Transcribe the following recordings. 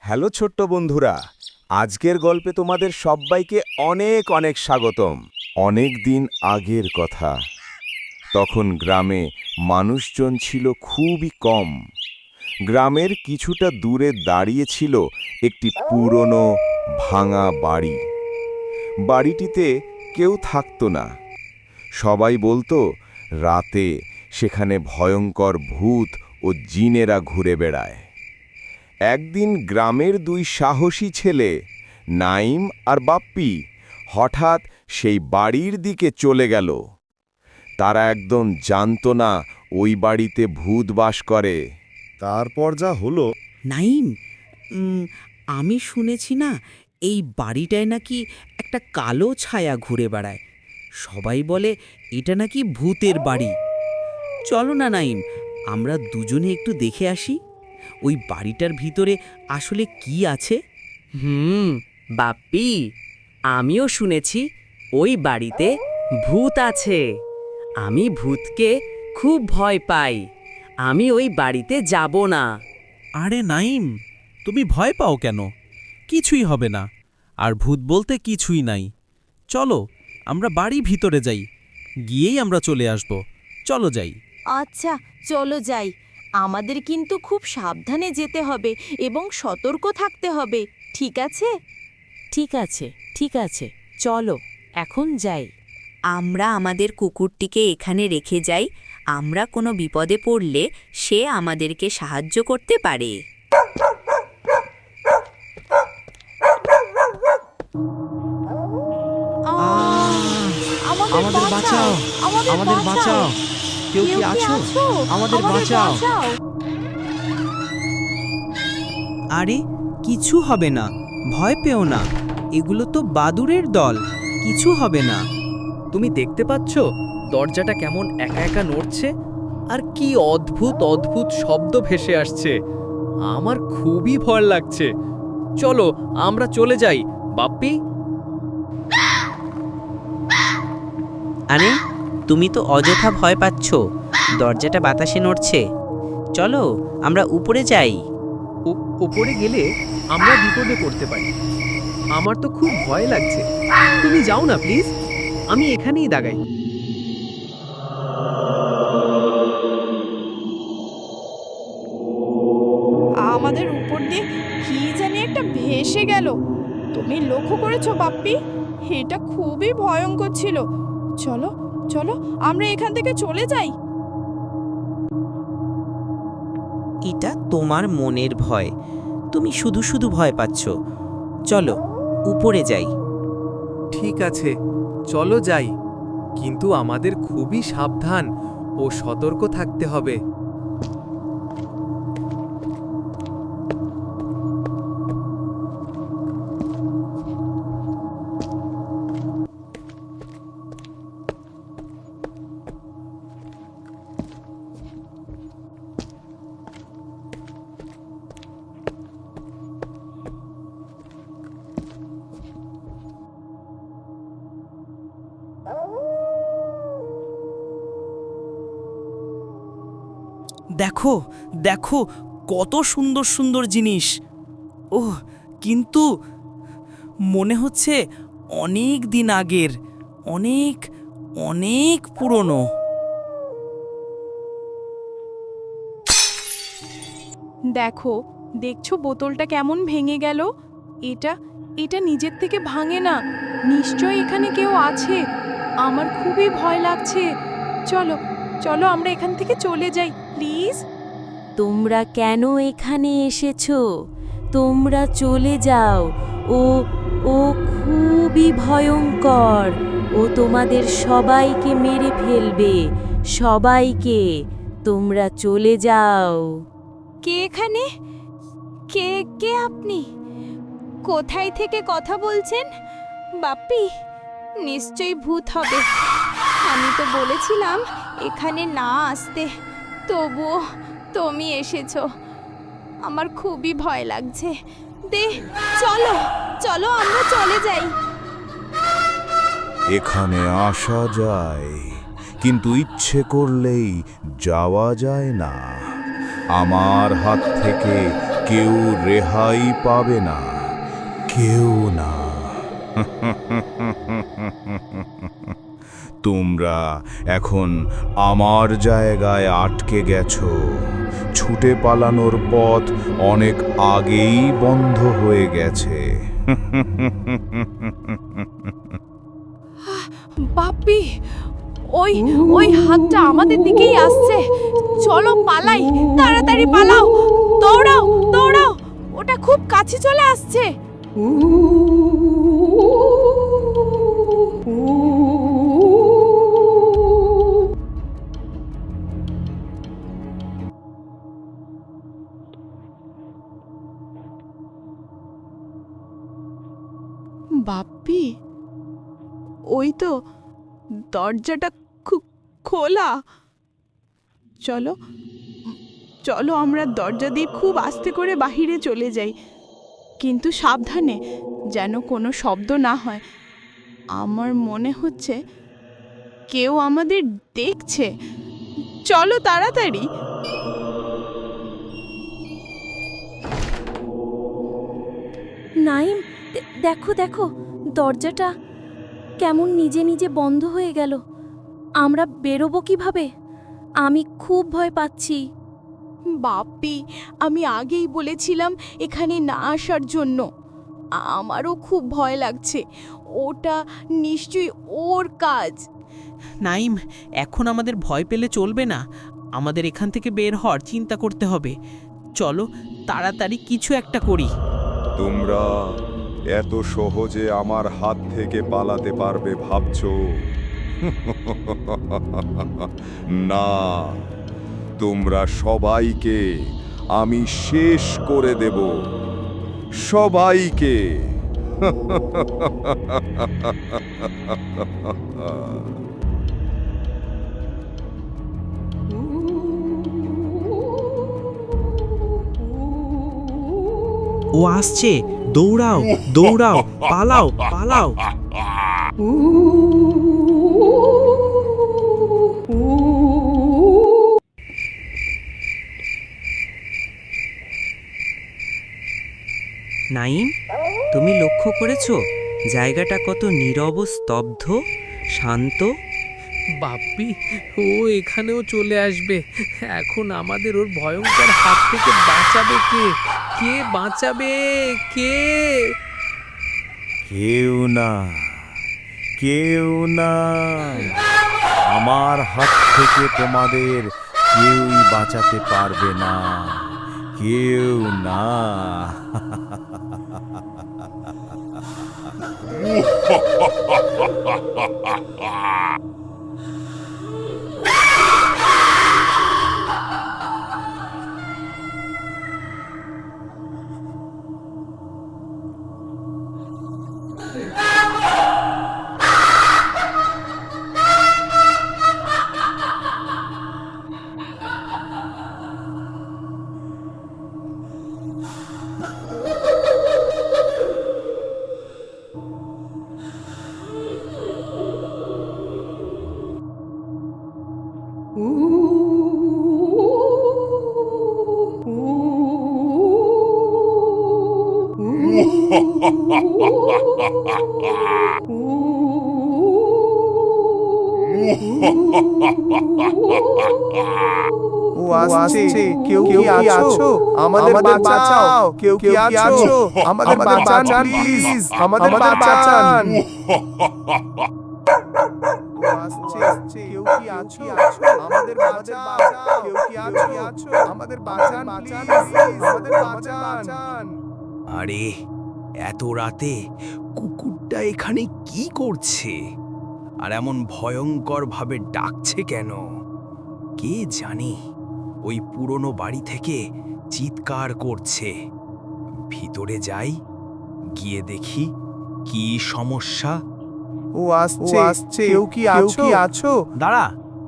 Hello ছোট্ট বন্ধুরা, আজকের গল্পে তোমাদের সবাইকে অনেক অনেক স্বাগতম। অনেক দিন আগের কথা। তখন গ্রামে মানুষজন ছিল খুবই কম। গ্রামের কিছুটা দূরে দাঁড়িয়ে ছিল একটি পুরনো ভাঙা বাড়ি। বাড়িটিতে কেউ থাকতো না। সবাই বলতো রাতে সেখানে ভয়ঙ্কর ভূত ও জিনেরা ঘুরে বেড়ায়। একদিন গ্রামের দুই সাহসী ছেলে নাইম আর বাপ্পি হঠাৎ সেই বাড়ির দিকে চলে গেল। তারা একদম জানতো না ওই বাড়িতে ভূত বাস করে। তারপর যা হলো। নাইম, আমি শুনেছি না এই বাড়িটায় নাকি একটা কালো ছায়া ঘুরে বেড়ায়। সবাই বলে এটা নাকি ভূতের বাড়ি। চলো না নাইম, আমরা দুজনে একটু দেখে আসি ওই বাড়িটার ভিতরে আসলে কি আছে। বাপ্পি, আমিও শুনেছি ওই বাড়িতে ভূত আছে। আমি ভূতকে খুব ভয় পাই। আমি ওই বাড়িতে যাব না। আরে নাইম, তুমি ভয় পাও কেন? কিছুই হবে না। আর ভূত বলতে কিছুই নাই। চলো আমরা বাড়ি ভিতরে যাই, গিয়েই আমরা চলে আসব। চলো যাই। আচ্ছা, চলো যাই। আমাদের কিন্তু খুব সাবধানে যেতে হবে এবং সতর্ক থাকতে হবে, ঠিক আছে? ঠিক আছে, ঠিক আছে, চলো এখন যাই। আমরা আমাদের কুকুরটিকে এখানে রেখে যাই। আমরা কোনো বিপদে পড়লে সে আমাদেরকে সাহায্য করতে পারে। আমাদের বাঁচাও, আমাদের বাঁচাও। কেউ কি আছো? আমাদের বাঁচাও। আরে কিছু হবে না, ভয় পেও না। এগুলো তো বাদুড়ের দল, কিছু হবে না। তুমি দেখতে পাচ্ছ দরজাটা কেমন একা একা নড়ছে? আর কি অদ্ভুত অদ্ভুত শব্দ ভেসে আসছে। আমার খুবই ভয় লাগছে। চলো আমরা চলে যাই। বাপ্পি, আরে তুমি তো অযথা ভয় পাচ্ছ। দরজাটা বাতাসে নড়ছে। চলো আমরা উপরে যাই। উপরে গেলে আমরা বিপদে পড়তে পারি। আমার তো খুব ভয় লাগছে। তুমি যাও না প্লিজ, আমি এখানেই দাগাই। আমাদের উপর দিয়ে কি জানি একটা ভেসে গেল। তুমি লক্ষ্য করেছো বাপ্পি? এটা খুবই ভয়ঙ্কর ছিল। চলো চলো আমরা এখান থেকে চলে যাই। এটা তোমার মনের ভয়, তুমি শুধু শুধু ভয় পাচ্ছ। চলো উপরে যাই। ঠিক আছে, চলো যাই। কিন্তু আমাদের খুবই সাবধান ও সতর্ক থাকতে হবে। দেখো দেখো, কত সুন্দর সুন্দর জিনিস। ওহ, কিন্তু মনে হচ্ছে অনেক দিন আগের, অনেক অনেক পুরনো। দেখো, দেখছো বোতলটা কেমন ভেঙে গেল? এটা এটা নিজের থেকে ভাঙে না। নিশ্চয়ই এখানে কেউ আছে। আমার খুবই ভয় লাগছে। চলো চলো আমরা এখান থেকে চলে যাই প্লিজ। তোমরা কেন এখানে এসেছো? তোমরা চলে যাও। ও ও খুবই ভয়ঙ্কর। ও তোমাদের সবাইকে মেরে ফেলবে, সবাইকে। তোমরা চলে যাও। কে এখানে? কে কে আপনি? কোথায় থেকে কথা বলছেন? বাপ্পি, নিশ্চয়ই ভূত হবে। আমি তো বলেছিলাম এখানে না আসতে, তবুও তুমি এসেছো। আমার খুবই ভয় লাগছে। চলো চলো আমরা চলে যাই। এখানে আসা যায়, কিন্তু ইচ্ছে করলেই যাওয়া যায় না। আমার হাত থেকে কেউ রেহাই পাবে না, কেউ না। তোমরা এখন আমার জায়গায় আটকে গেছো। ছুটে পালানোর পথ অনেক আগেই বন্ধ হয়ে গেছে। বাপ্পি, ওই ওই হাতটা আমাদের দিকেই আসছে। চলো পালাই, তাড়াতাড়ি পালাও, দৌড়াও দৌড়াও, ওটা খুব কাছে চলে আসছে। বাপ্পি, ওই তো দরজাটা খোলা। চলো চলো, আমরা দরজা দিয়ে খুব আস্তে করে বাহিরে চলে যাই, কিন্তু সাবধানে, যেন কোনো শব্দ না হয়। আমার মনে হচ্ছে কেউ আমাদের দেখছে। চলো তাড়াতাড়ি। নাইম, দেখো দেখো, দরজাটা কেমন নিজে নিজে বন্ধ হয়ে গেল। আমরা বেরোবো কিভাবে? আমি খুব ভয় পাচ্ছি। বাপ্পি, আমি আগেই বলেছিলাম এখানে না আসার জন্য। আমারও খুব ভয় লাগছে। ওটা নিশ্চয়ই ওর কাজ। নাইম, এখন আমাদের ভয় পেলে চলবে না। আমাদের এখান থেকে বের হওয়ার চিন্তা করতে হবে। চলো তাড়াতাড়ি কিছু একটা করি। তোমরা এত সহজে আমার হাত থেকে পালাতে পারবে ভাবছো? না, তোমরা সবাইকে আমি শেষ করে দেব, সবাইকে। ও আসছে, দৌড়াও দৌড়াও, পালাও পালাও। নাইম, তুমি লক্ষ্য করেছো জায়গাটা কত নীরব, স্তব্ধ, শান্ত? বাপ্পি, ও এখানেও চলে আসবে। এখন আমাদের ওর ভয়ঙ্কর হাত থেকে বাঁচাবে কে? কে বাঁচাবে? কে? কেউ না, কেউ না। আমার হাত থেকে তোমাদের কেউই বাঁচাতে পারবে না, কেউ না। ও আসছে, কেউ কি আছো? আমাদের বাঁচাও, কেউ কি আছো? আমাদের বাঁচান প্লিজ, আমাদের বাঁচান। ও আসছে, কেউ কি আছো? আমাদের বাঁচাও, কেউ কি আছো? আমাদের বাঁচান প্লিজ, আমাদের বাঁচান। আরে, এত রাতে কুকুরটা এখানে কি করছে? আর এমন ভয়ঙ্কর ভাবে ডাকছে কেন? কে জানে? ওই পুরনো বাড়ি থেকে চিৎকার করছে। ভিতরে যাই, গিয়ে দেখি কি সমস্যা। ও আসছে, কেউ কি আছো? দাঁড়া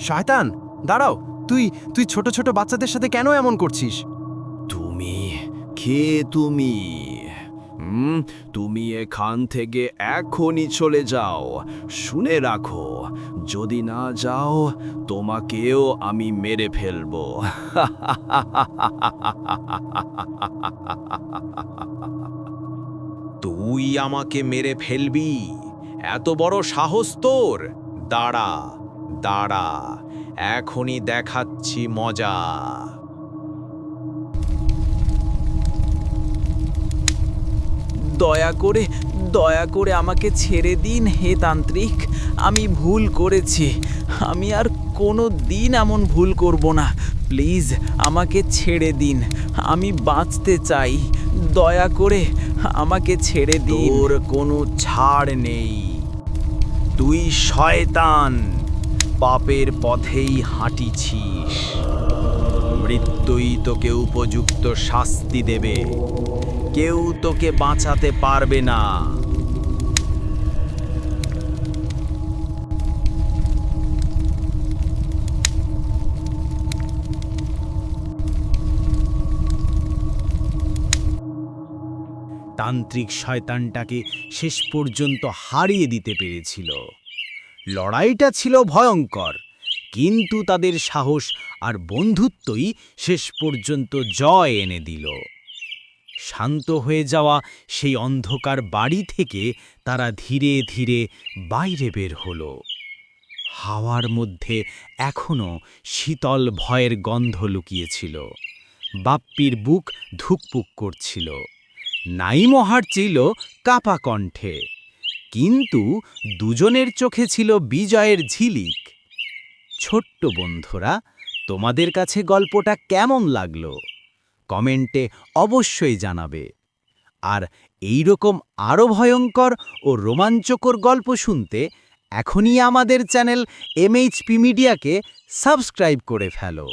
শয়তান, দাঁড়াও। তুই ছোট ছোট বাচ্চাদের সাথে কেন এমন করছিস? তুমি কে? তুমি তুমি এখান থেকে এখনই চলে যাও। শুনে রাখো, যদি না যাও তোমাকেও আমি মেরে ফেলবো। তুই আমাকে মেরে ফেলবি? এত বড় সাহস তোর? দাঁড়া দাঁড়া, এখনই দেখাচ্ছি মজা। দয়া করে আমাকে ছেড়ে দিন হে তান্ত্রিক। আমি ভুল করেছি। আমি আর কোনো দিন এমন ভুল করব না। প্লিজ আমাকে ছেড়ে দিন। আমি বাঁচতে চাই। দয়া করে আমাকে ছেড়ে দিন। তোর কোনো ছাড় নেই। তুই শয়তান, পাপের পথেই হাঁটিছিস। মৃত্যুই তোকে উপযুক্ত শাস্তি দেবে। কেউ তোকে বাঁচাতে পারবে না। তান্ত্রিক শয়তানটাকে শেষ পর্যন্ত হারিয়ে দিতে পেরেছিল। লড়াইটা ছিল ভয়ঙ্কর, কিন্তু তাদের সাহস আর বন্ধুত্বই শেষ পর্যন্ত জয় এনে দিল। শান্ত হয়ে যাওয়া সেই অন্ধকার বাড়ি থেকে তারা ধীরে ধীরে বাইরে বের হলো। হাওয়ার মধ্যে এখনো শীতল ভয়ের গন্ধ লুকিয়েছিল। বাপ্পির বুক ধুকপুক করছিল। নাইমও হাঁটছিল কাপা কণ্ঠে, কিন্তু দুজনের চোখে ছিল বিজয়ের ঝিলিক। ছোট্ট বন্ধুরা, তোমাদের কাছে গল্পটা কেমন লাগলো কমেন্টে অবশ্যই জানাবে। আর এই রকম আরও ভয়ঙ্কর ও রোমাঞ্চকর গল্প শুনতে এখনই আমাদের চ্যানেল MHP মিডিয়াকে সাবস্ক্রাইব করে ফেলো।